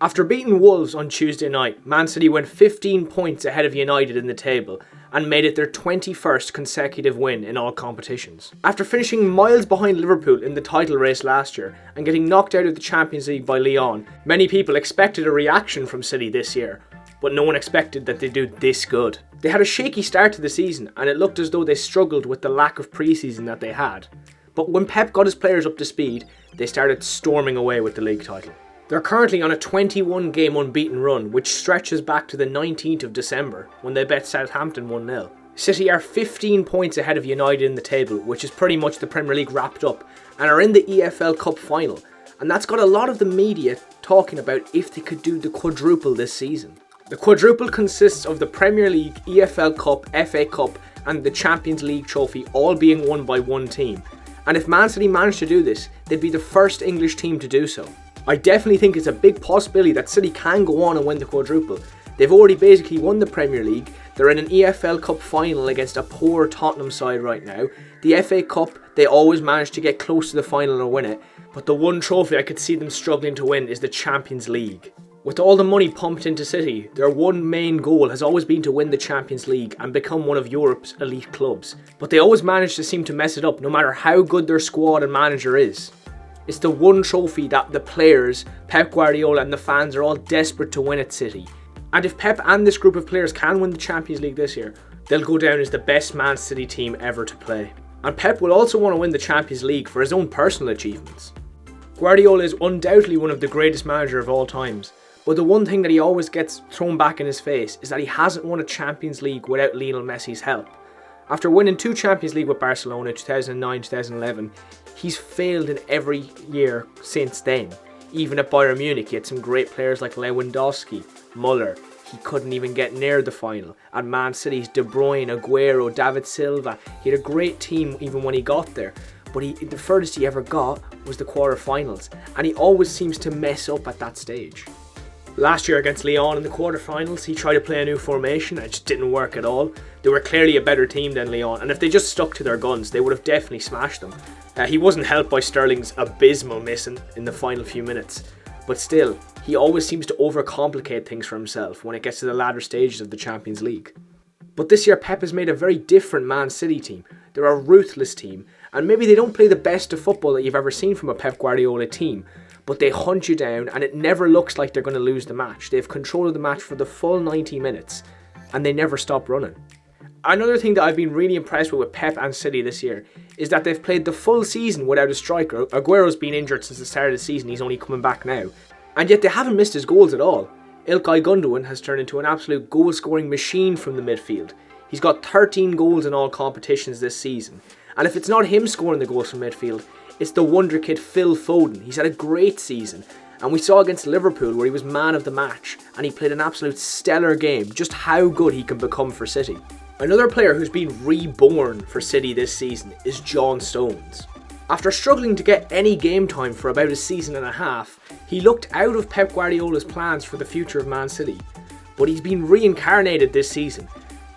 After beating Wolves on Tuesday night, Man City went 15 points ahead of United in the table and made it their 21st consecutive win in all competitions. After finishing miles behind Liverpool in the title race last year and getting knocked out of the Champions League by Lyon, many people expected a reaction from City this year, but no one expected that they'd do this good. They had a shaky start to the season and it looked as though they struggled with the lack of pre-season that they had. But when Pep got his players up to speed, they started storming away with the league title. They're currently on a 21-game unbeaten run, which stretches back to the 19th of December, when they bet Southampton 1-0. City are 15 points ahead of United in the table, which is pretty much the Premier League wrapped up, and are in the EFL Cup final. And that's got a lot of the media talking about if they could do the quadruple this season. The quadruple consists of the Premier League, EFL Cup, FA Cup, and the Champions League trophy all being won by one team. And if Man City managed to do this, they'd be the first English team to do so. I definitely think it's a big possibility that City can go on and win the quadruple. They've already basically won the Premier League, they're in an EFL Cup final against a poor Tottenham side right now. The FA Cup, they always manage to get close to the final and win it, but the one trophy I could see them struggling to win is the Champions League. With all the money pumped into City, their one main goal has always been to win the Champions League and become one of Europe's elite clubs. But they always manage to seem to mess it up no matter how good their squad and manager is. It's the one trophy that the players, Pep Guardiola and the fans are all desperate to win at City. And if Pep and this group of players can win the Champions League this year, they'll go down as the best Man City team ever to play. And Pep will also want to win the Champions League for his own personal achievements. Guardiola is undoubtedly one of the greatest managers of all times, but the one thing that he always gets thrown back in his face is that he hasn't won a Champions League without Lionel Messi's help. After winning 2 Champions League with Barcelona in 2009-2011, he's failed in every year since then. Even at Bayern Munich, he had some great players like Lewandowski, Muller. He couldn't even get near the final. At Man City's De Bruyne, Aguero, David Silva. He had a great team even when he got there. But the furthest he ever got was the quarterfinals. And he always seems to mess up at that stage. Last year against Lyon in the quarterfinals, he tried to play a new formation and it just didn't work at all. They were clearly a better team than Lyon, and if they just stuck to their guns, they would have definitely smashed them. He wasn't helped by Sterling's abysmal miss in the final few minutes, but still, he always seems to overcomplicate things for himself when it gets to the latter stages of the Champions League. But this year Pep has made a very different Man City team. They're a ruthless team, and maybe they don't play the best of football that you've ever seen from a Pep Guardiola team, but they hunt you down and it never looks like they're going to lose the match. They've control of the match for the full 90 minutes and they never stop running. Another thing that I've been really impressed with Pep and City this year is that they've played the full season without a striker. Aguero's been injured since the start of the season, he's only coming back now. And yet they haven't missed his goals at all. İlkay Gündoğan has turned into an absolute goal-scoring machine from the midfield. He's got 13 goals in all competitions this season. And if it's not him scoring the goals from midfield, it's the wonder kid Phil Foden. He's had a great season. And we saw against Liverpool where he was man of the match and he played an absolute stellar game, just how good he can become for City. Another player who's been reborn for City this season is John Stones. After struggling to get any game time for about a season and a half, he looked out of Pep Guardiola's plans for the future of Man City. But he's been reincarnated this season.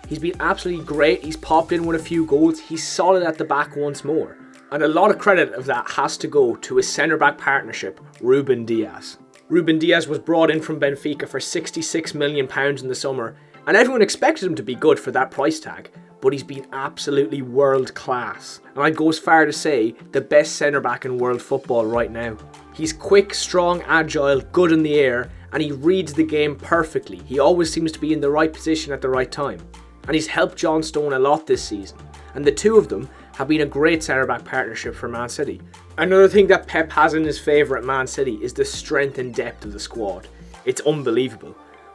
He's been absolutely great, he's popped in with a few goals, he's solid at the back once more. And a lot of credit of that has to go to his centre-back partnership, Ruben Dias. Ruben Dias was brought in from Benfica for £66 million in the summer, and everyone expected him to be good for that price tag, but he's been absolutely world class. And I'd go as far to say, the best centre-back in world football right now. He's quick, strong, agile, good in the air, and he reads the game perfectly. He always seems to be in the right position at the right time. And he's helped John Stone a lot this season. And the two of them have been a great centre-back partnership for Man City. Another thing that Pep has in his favour at Man City is the strength and depth of the squad. It's unbelievable.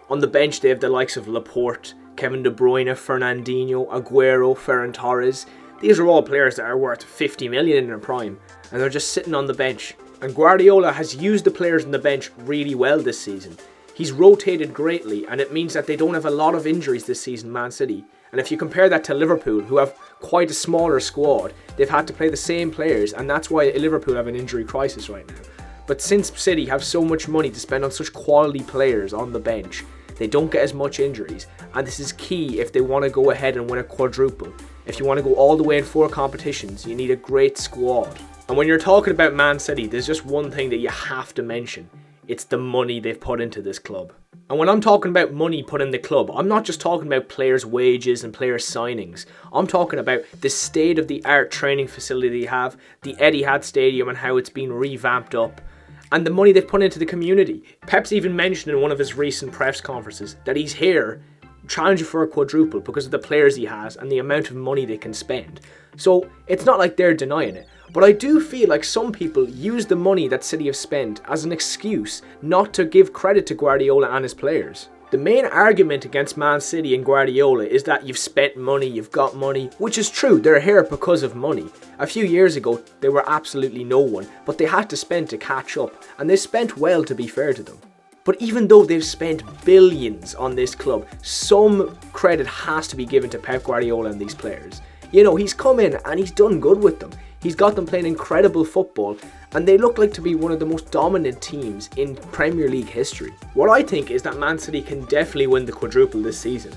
On the bench they have the likes of Laporte, Kevin De Bruyne, Fernandinho, Aguero, Ferran Torres. These are all players that are worth 50 million in their prime, and they're just sitting on the bench. And Guardiola has used the players on the bench really well this season. He's rotated greatly, and it means that they don't have a lot of injuries this season, Man City. And if you compare that to Liverpool, who have quite a smaller squad, they've had to play the same players, and that's why Liverpool have an injury crisis right now. But since City have so much money to spend on such quality players on the bench, they don't get as much injuries, and this is key if they want to go ahead and win a quadruple. If you want to go all the way in 4 competitions, you need a great squad. And when you're talking about Man City, there's just one thing that you have to mention. it's the money they've put into this club. And when I'm talking about money put in the club, I'm not just talking about players' wages and players' signings. I'm talking about the state-of-the-art training facility they have, the Etihad Stadium and how it's been revamped up, and the money they've put into the community. Pep's even mentioned in one of his recent press conferences that he's here challenging for a quadruple because of the players he has and the amount of money they can spend. So it's not like they're denying it. But I do feel like some people use the money that City have spent as an excuse not to give credit to Guardiola and his players. The main argument against Man City and Guardiola is that you've spent money, you've got money, which is true, they're here because of money. A few years ago, they were absolutely no one, but they had to spend to catch up, and they spent well, to be fair to them. But even though they've spent billions on this club, some credit has to be given to Pep Guardiola and these players. You know, he's come in and he's done good with them. He's got them playing incredible football, and they look like to be one of the most dominant teams in Premier League history. What I think is that Man City can definitely win the quadruple this season.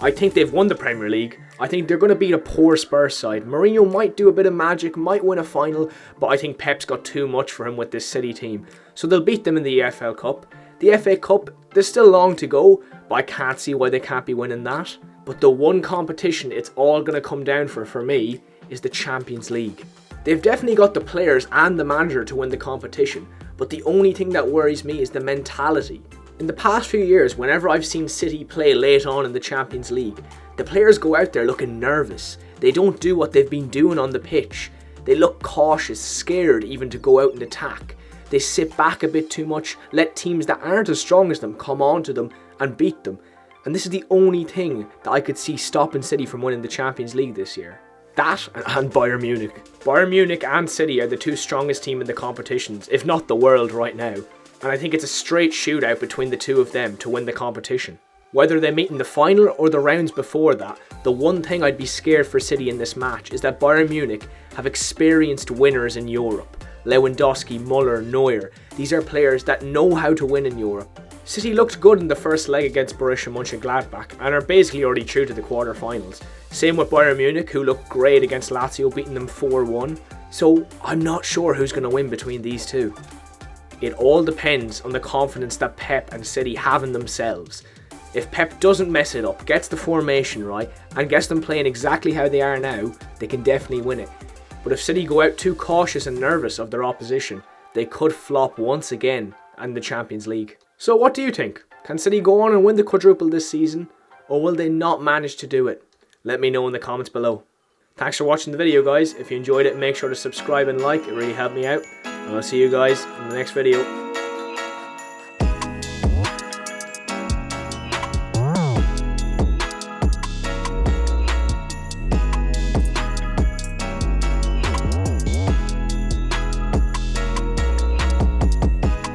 I think they've won the Premier League. I think they're going to beat a poor Spurs side. Mourinho might do a bit of magic, might win a final, but I think Pep's got too much for him with this City team. So they'll beat them in the EFL Cup. The FA Cup, there's still long to go, but I can't see why they can't be winning that. But the one competition it's all going to come down for me, is the Champions League. They've definitely got the players and the manager to win the competition, but the only thing that worries me is the mentality. In the past few years, whenever I've seen City play late on in the Champions League, the players go out there looking nervous. They don't do what they've been doing on the pitch. They look cautious, scared even to go out and attack. They sit back a bit too much, let teams that aren't as strong as them come on to them and beat them. And this is the only thing that I could see stopping City from winning the Champions League this year. That and Bayern Munich. Bayern Munich and City are the two strongest teams in the competitions, if not the world right now. And I think it's a straight shootout between the two of them to win the competition. Whether they meet in the final or the rounds before that, the one thing I'd be scared for City in this match is that Bayern Munich have experienced winners in Europe. Lewandowski, Müller, Neuer. These are players that know how to win in Europe. City looked good in the first leg against Borussia Mönchengladbach and are basically already through to the quarterfinals. Same with Bayern Munich, who looked great against Lazio, beating them 4-1. So I'm not sure who's going to win between these two. It all depends on the confidence that Pep and City have in themselves. If Pep doesn't mess it up, gets the formation right, and gets them playing exactly how they are now, they can definitely win it. But if City go out too cautious and nervous of their opposition, they could flop once again in the Champions League. So what do you think? Can City go on and win the quadruple this season? Or will they not manage to do it? Let me know in the comments below. Thanks for watching the video, guys. If you enjoyed it, make sure to subscribe and like. It really helped me out. And I'll see you guys in the next video.